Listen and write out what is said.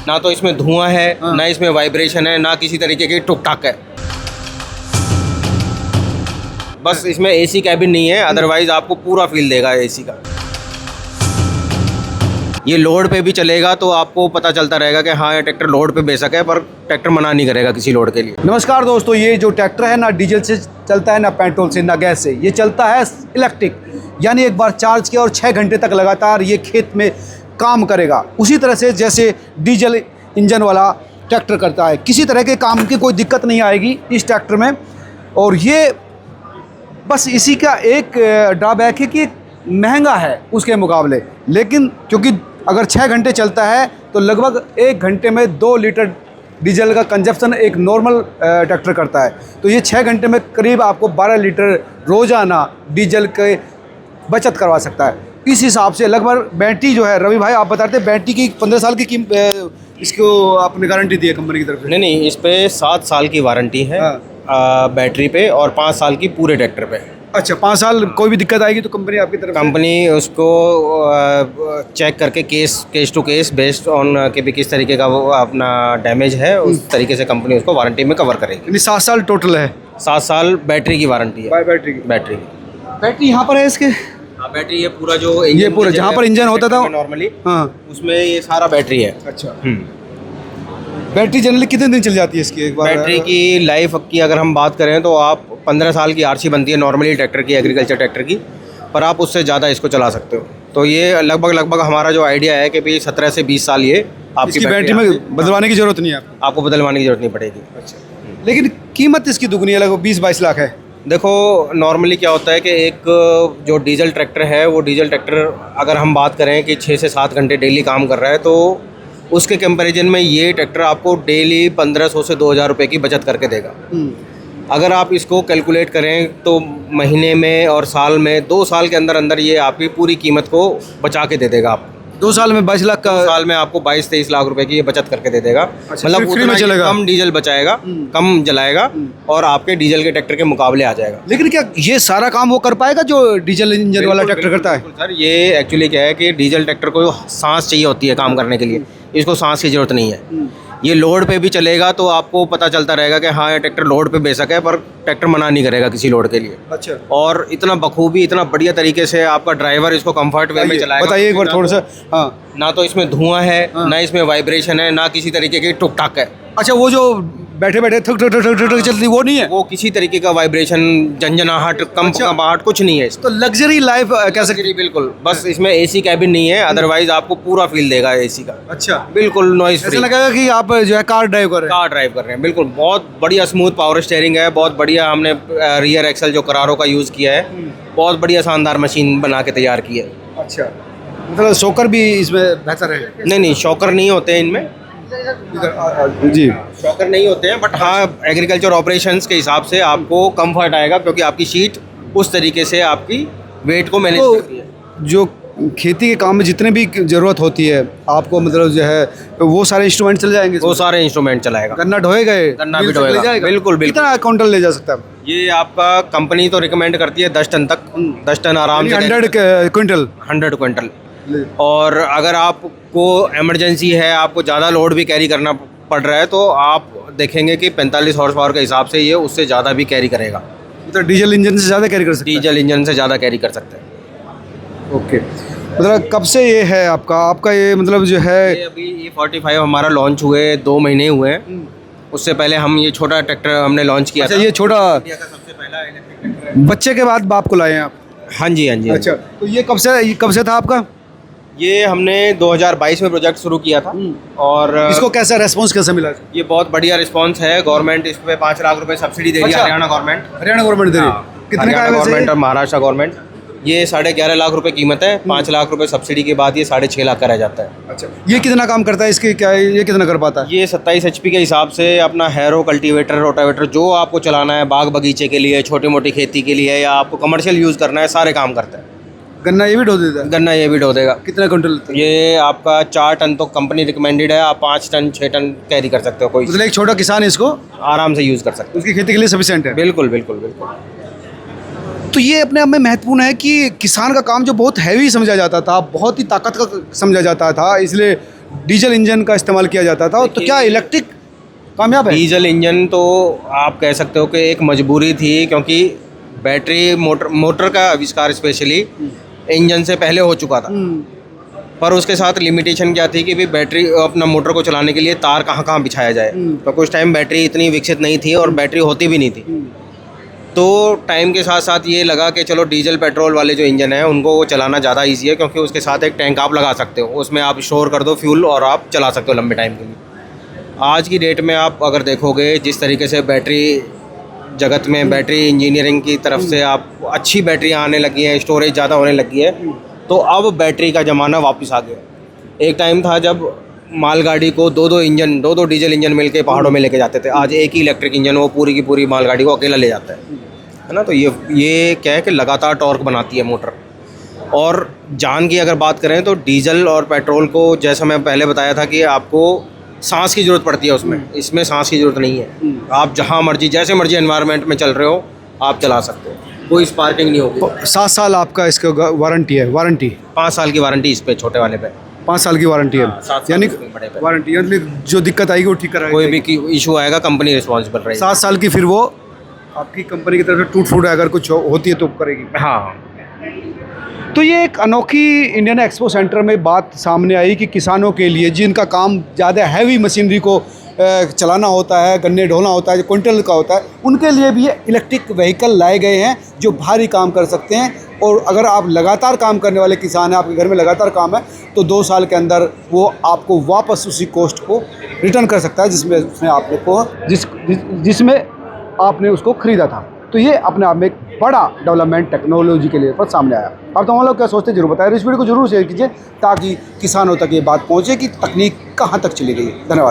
ना तो इसमें धुआं है, ना इसमें वाइब्रेशन है, ना किसी तरीके की टुक टाक है। बस इसमें एसी कैबिन नहीं है, अदरवाइज आपको पूरा फील देगा एसी का। ये लोड पे भी चलेगा तो आपको पता चलता रहेगा कि हाँ ये ट्रैक्टर लोड पे बेशक है, पर ट्रैक्टर मना नहीं करेगा किसी लोड के लिए। नमस्कार दोस्तों, ये जो ट्रैक्टर है ना डीजल से चलता है, ना पेट्रोल से, ना गैस से, ये चलता है इलेक्ट्रिक। यानी एक बार चार्ज किया और 6 घंटे तक लगातार ये खेत में काम करेगा। उसी तरह से जैसे डीजल इंजन वाला ट्रैक्टर करता है, किसी तरह के काम की कोई दिक्कत नहीं आएगी इस ट्रैक्टर में। और ये बस इसी का एक ड्रॉबैक है कि महंगा है उसके मुकाबले, लेकिन क्योंकि अगर 6 घंटे चलता है तो लगभग 1 घंटे में 2 लीटर डीजल का कंजप्शन एक नॉर्मल ट्रैक्टर करता है। तो ये 6 घंटे में करीब आपको 12 लीटर रोज़ाना डीजल के बचत करवा सकता है। इस हिसाब से लगभग बैटरी जो है, रवि भाई आप बताते हैं बैटरी की 15 साल की इसको आपने गारंटी दी है कंपनी की तरफ से? नहीं, इस पे 7 साल की वारंटी है बैटरी पे, और 5 साल की पूरे ट्रैक्टर पे। अच्छा, 5 साल कोई भी दिक्कत आएगी तो कंपनी आपकी तरफ कंपनी उसको चेक करके case to case based on कि भी किस तरीके का वो अपना डैमेज है, उस तरीके से कंपनी उसको वारंटी में कवर करेगी। 7 साल टोटल है? 7 साल बैटरी की वारंटी है। बैटरी यहाँ पर है इसके? हाँ, बैटरी ये पूरा जो ये पूरा जहाँ पर इंजन होता था नॉर्मली, हाँ, उसमें ये सारा बैटरी है। अच्छा, बैटरी जनरली कितने दिन चल जाती है इसकी एक बार? बैटरी की लाइफ की अगर हम बात करें तो आप 15 साल की आरसी बनती है नॉर्मली ट्रैक्टर की, एग्रीकल्चर ट्रैक्टर की, पर आप उससे ज़्यादा इसको चला सकते हो। तो ये लगभग हमारा जो आइडिया है कि भाई 17 से 20 साल ये आपकी बैटरी में बदलवाने की जरूरत नहीं है आपको बदलवाने की जरूरत नहीं पड़ेगी। अच्छा, लेकिन कीमत इसकी दुगनी है, लगभग 20-22 लाख है। देखो नॉर्मली क्या होता है कि एक जो डीजल ट्रैक्टर है, वो डीजल ट्रैक्टर अगर हम बात करें कि 6 से 7 घंटे डेली काम कर रहा है, तो उसके कंपैरिजन में ये ट्रैक्टर आपको डेली 1500 से 2000 रुपये की बचत करके देगा। अगर आप इसको कैलकुलेट करें तो महीने में और साल में, 2 साल के अंदर अंदर ये आपकी पूरी कीमत को बचा के दे देगा। आपको 2 साल में 22 लाख का, साल में आपको 22-23 लाख रुपए की ये बचत करके दे देगा। अच्छा, मतलब फ्री में चलेगा, कम डीजल बचाएगा, कम जलाएगा और आपके डीजल के ट्रैक्टर के मुकाबले आ जाएगा। लेकिन क्या ये सारा काम वो कर पाएगा जो डीजल इंजन वाला ट्रैक्टर करता है? सर ये एक्चुअली क्या है कि डीजल ट्रैक्टर को सांस चाहिए होती है काम करने के लिए, इसको सांस की जरूरत नहीं है। ये लोड पे भी चलेगा तो आपको पता चलता रहेगा कि हाँ ये ट्रैक्टर लोड पे बेशक है, पर ट्रैक्टर मना नहीं करेगा किसी लोड के लिए। अच्छा, और इतना बखूबी, इतना बढ़िया तरीके से आपका ड्राइवर इसको कंफर्ट वे में चलाएगा। बताइए एक बार थोड़ा सा। हाँ, ना तो इसमें धुआं है, ना इसमें वाइब्रेशन है, ना किसी तरीके की टुक टाक है। अच्छा, वो जो बैठे बैठे थक थक थक थक चलती वो नहीं है? वो किसी तरीके का वाइब्रेशन, झंझनाहट, कंपकंपाहट कुछ नहीं है। तो लग्जरी लाइफ कैसे? बिल्कुल, बस इसमें एसी कैबिन नहीं है, अदरवाइज आपको पूरा फील देगा एसी का। अच्छा, बिल्कुल नॉइज फ्री, ऐसा लगेगा कि आप जो है कार ड्राइव कर रहे हैं। बिल्कुल, बहुत बढ़िया स्मूथ पावर स्टीयरिंग है, बहुत बढ़िया। हमने रियर एक्सल जो करारो का यूज़ किया है, बहुत बढ़िया शानदार मशीन बना के तैयार की है। अच्छा, मतलब शॉकर भी इसमें बेहतर है? नहीं, शॉकर नहीं होते हैं इनमें जी, शॉकर नहीं होते हैं, बट हाँ एग्रीकल्चर ऑपरेशंस के हिसाब से आपको कंफर्ट आएगा, क्योंकि आपकी शीट उस तरीके से आपकी वेट को मैनेज करती है। जो खेती के काम में जितने भी ज़रूरत होती है आपको, मतलब जो है वो सारे इंस्ट्रूमेंट चल जाएंगे? वो सारे इंस्ट्रूमेंट चलाएगा। गन्ना ढोएगा? गन्ना भी ढोएगा, बिल्कुल। कितना क्विंटल ले जा सकता है? ये आपका कंपनी तो रिकमेंड करती है 10 टन तक, 10 टन आराम से। 100 क्विंटल। और अगर आपको इमरजेंसी है, आपको ज़्यादा लोड भी कैरी करना पड़ रहा है, तो आप देखेंगे कि 45 हॉर्स पावर के हिसाब से ये उससे ज़्यादा भी कैरी करेगा। तो डीजल इंजन से ज़्यादा कैरी कर सकते हैं? डीजल इंजन से ज़्यादा कैरी कर सकते हैं। ओके, मतलब कब से ये है आपका ये मतलब जो है? ये अभी ये 45 हमारा लॉन्च हुए 2 महीने हुए हैं। उससे पहले हम ये छोटा ट्रैक्टर हमने लॉन्च किया। अच्छा, ये छोटा सबसे पहला इलेक्ट्रिक ट्रैक्टर है। बच्चे के बाद बाप को लाए हैं आप? हाँ जी। अच्छा, तो ये कब से था आपका? ये हमने 2022 में प्रोजेक्ट शुरू किया था। और इसको कैसा रेस्पॉन्स कैसे मिला? ये बहुत बढ़िया रिस्पांस है। गवर्नमेंट इस पे 5 लाख रुपए सब्सिडी दे रही है। अच्छा, हरियाणा गवर्नमेंट दे रही है। कितने का है गवर्नमेंट और महाराष्ट्र गवर्नमेंट। ये 11.5 लाख रुपए कीमत है। 5 लाख रुपए सब्सिडी के बाद ये 6.5 लाख का रह जाता है। अच्छा, ये कितना काम करता है? इसके क्या ये कितना कर पाता है? ये 27 HP के हिसाब से अपना हैरो, कल्टीवेटर, रोटावेटर जो आपको चलाना है, बाग बगीचे के लिए, छोटी मोटी खेती के लिए, या आपको कमर्शियल यूज़ करना है, सारे काम करता है। गन्ना ये भी ढो देता है? गन्ना ये भी ढो देगा। कितना क्विंटल? ये आपका 4 टन तो कंपनी रिकमेंडेड है। आप 5 टन 6 टन कैरी कर सकते हो। कोई मतलब एक छोटा किसान इसको आराम से यूज़ कर सकते उसकी खेती के लिए सफिशिएंट है? बिल्कुल। तो ये अपने आप में महत्वपूर्ण है कि किसान का काम जो बहुत हैवी समझा जाता था, बहुत ही ताकत का समझा जाता था, इसलिए डीजल इंजन का इस्तेमाल किया जाता था, तो क्या इलेक्ट्रिक कामयाब है? डीजल इंजन तो आप कह सकते हो कि एक मजबूरी थी, क्योंकि बैटरी मोटर का आविष्कार स्पेशली इंजन से पहले हो चुका था। पर उसके साथ लिमिटेशन क्या थी कि भी बैटरी अपना मोटर को चलाने के लिए तार कहाँ कहाँ बिछाया जाए। तो कुछ टाइम बैटरी इतनी विकसित नहीं थी और बैटरी होती भी नहीं थी। तो टाइम के साथ साथ ये लगा कि चलो डीजल पेट्रोल वाले जो इंजन हैं उनको चलाना ज़्यादा ईजी है, क्योंकि उसके साथ एक टैंक आप लगा सकते हो, उसमें आप स्टोर कर दो फ्यूल और आप चला सकते हो लंबे टाइम के लिए। आज की डेट में आप अगर देखोगे जिस तरीके से बैटरी जगत में बैटरी इंजीनियरिंग की तरफ से आप अच्छी बैटरियाँ आने लगी हैं, स्टोरेज ज़्यादा होने लगी है, तो अब बैटरी का ज़माना वापस आ गया। एक टाइम था जब मालगाड़ी को दो दो डीजल इंजन मिलके पहाड़ों में लेके जाते थे। आज एक ही इलेक्ट्रिक इंजन वो पूरी की पूरी मालगाड़ी को अकेला ले जाता है ना। तो ये क्या है कि लगातार टॉर्क बनाती है मोटर। और जान की अगर बात करें तो डीजल और पेट्रोल को, जैसा मैं पहले बताया था कि आपको सांस की ज़रूरत पड़ती है उसमें, इसमें सांस की ज़रूरत नहीं है। आप जहाँ मर्जी जैसे मर्जी एनवायरनमेंट में चल रहे हो आप चला सकते हो, कोई स्पार्किंग नहीं होगी। 7 साल आपका इसका वारंटी है? वारंटी 5 साल की वारंटी इस पे, छोटे वाले पे 5 साल की वारंटी है। 7 साल यानी बड़े पे वारंटी, यानी जो दिक्कत आएगी वो ठीक कराएगी। कोई भी इशू आएगा कंपनी रिस्पॉन्सिबल रहेगी। 7 साल की, फिर वो आपकी कंपनी की तरफ से टूट फूट अगर कुछ होती है तो करेगी। हाँ। तो ये एक अनोखी इंडियन एक्सपो सेंटर में बात सामने आई कि किसानों के लिए जिनका काम ज़्यादा हैवी मशीनरी को चलाना होता है, गन्ने ढोना होता है, जो क्विंटल का होता है, उनके लिए भी ये इलेक्ट्रिक व्हीकल लाए गए हैं जो भारी काम कर सकते हैं। और अगर आप लगातार काम करने वाले किसान हैं, आपके घर में लगातार काम है, तो 2 साल के अंदर वो आपको वापस उसी कॉस्ट को रिटर्न कर सकता है जिसमें आपने उसको ख़रीदा था। तो ये अपने आप में एक बड़ा डेवलपमेंट टेक्नोलॉजी के लिए पर सामने आया। आप तो हम लोग क्या सोचते हैं जरूर बताएं, इस वीडियो को जरूर शेयर कीजिए ताकि किसानों तक ये बात पहुँचे कि तकनीक कहाँ तक चली गई है। धन्यवाद।